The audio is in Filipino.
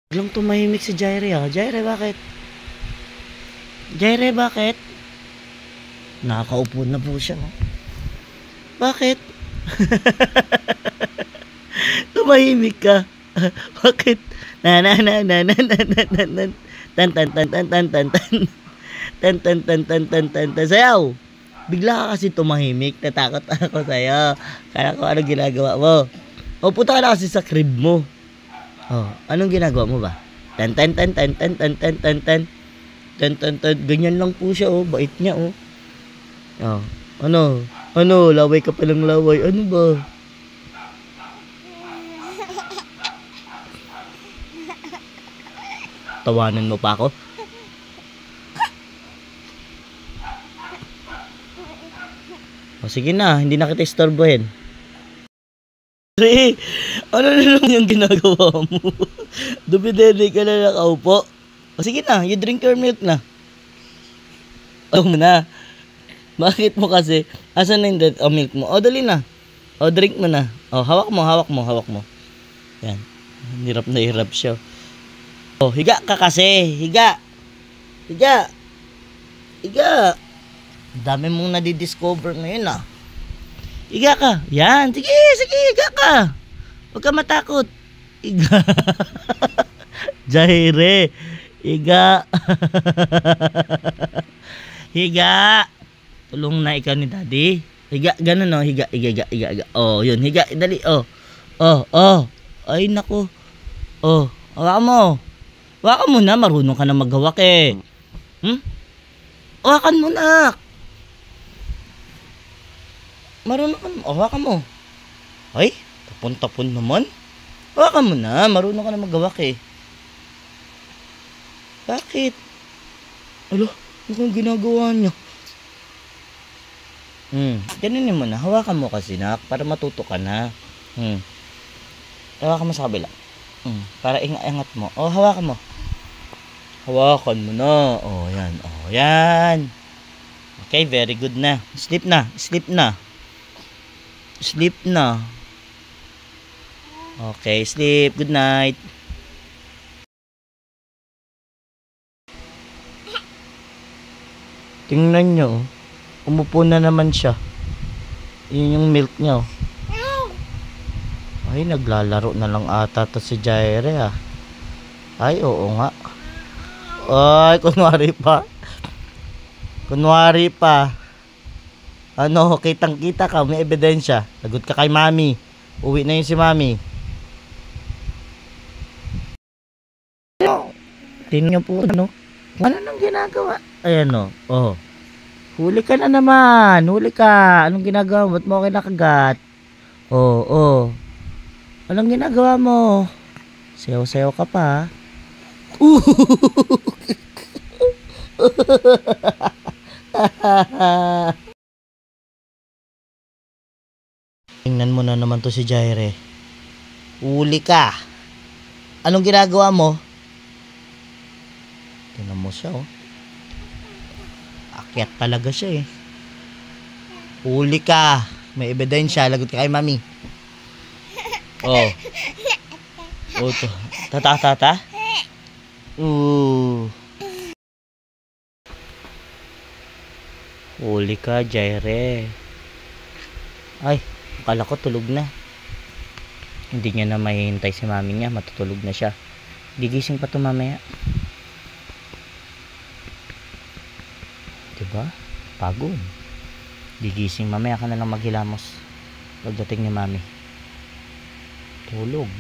Biglang tumahimik si Jaire ah. Jaire, bakit? Jaire, bakit? Nakakaupo na po siya. Oh. Bakit? Tumahimik ka. Bakit? Na na na na na na na na na tan tan tan tan tan tan tan tan tan tan tan tan tan tan sayaw. Bigla ka kasi tumahimik. Natakot ako sa'yo. Kala ko anong ginagawa mo. O punta ka na kasi sa crib mo. Oh, anong ginagawa mo ba? Tan tan tan tan tan tan tan tan tan tan tan tan. Ganyan lang po siya oh. Bait niya oh. Oh, ano? Ano? Laway ka palang laway. Ano ba? Tawanan mo pa ako? O sige na, hindi na kita istorbohin. Pre, ano na lang yung ginagawa mo? Dumidede ka na nakaupo. O sige na, you drink your milk na. O mo na. Bakit mo kasi? Asan na yung milk mo? O dali na. O drink mo na. O hawak mo, hawak mo, hawak mo. Yan. Hirap na hirap siya. O higa ka kasi. Higa. Higa. Higa. Dami mong nadidiscover ngayon ah. Higa ka. Yan. Sige, sige. Higa ka. Huwag ka matakot. Higa. Jaire. Higa. Higa. Tulong na ikaw ni daddy. Higa. Ganun oh. Higa. Higa. Higa. Higa. Higa. Oh, yun. Higa. Dali. Oh. Oh. Oh. Ay, naku. Oh. Hawakan mo. Hawakan mo na. Marunong ka na maghawak eh. Hawakan mo na. Marunong ka na. Hawakan mo. Ay, tapon-tapon naman. Hawakan mo na. Marunong ka na maghawak eh. Bakit? Alo, anong ginagawa niya? Ganun mo na. Hawakan mo kasi nak. Para matuto ka na. Hawakan mo sa kabila. Para ingat mo. Oh, hawakan mo. Hawakan mo na. Oh, yan. Oh, yan. Okay, very good na. Sleep na. Sleep na. Sleep na. Okay, sleep. Good night. Tingnan nyo. Umupo na naman siya. Yun yung milk niya. Ay, naglalaro na lang ata to si Jaire ah. Ay, oo nga. Ay, kunwari pa. Kunwari pa. Ano, kitang-kita ka, may ebidensya. Lagot ka kay mami. Uwi na yun si mami. Tingnan niyo po, ano? Ano nang ginagawa? Ayan o. Oh. Huli ka na naman. Huli ka. Anong ginagawa mo? Ba't mo okay nakagat? Oh, oh. Anong ginagawa mo? Sayaw-sayaw ka pa. Tingnan mo na naman to si Jaire. Huli ka. Anong ginagawa mo? Tingnan mo siya oh. Akyat talaga siya eh. Huli ka. May ebidensya. Lagot ka kay mami. Oh. Oh to. Tata. Huli ka, Jaire. Ay, akala ko tulog na. Hindi niya na mahihintay si mami niya. Matutulog na siya. Gigising pa to mamaya. Diba? Pagod. Gigising mamaya ka na lang maghilamos. Pagdating ni mami. Tulog.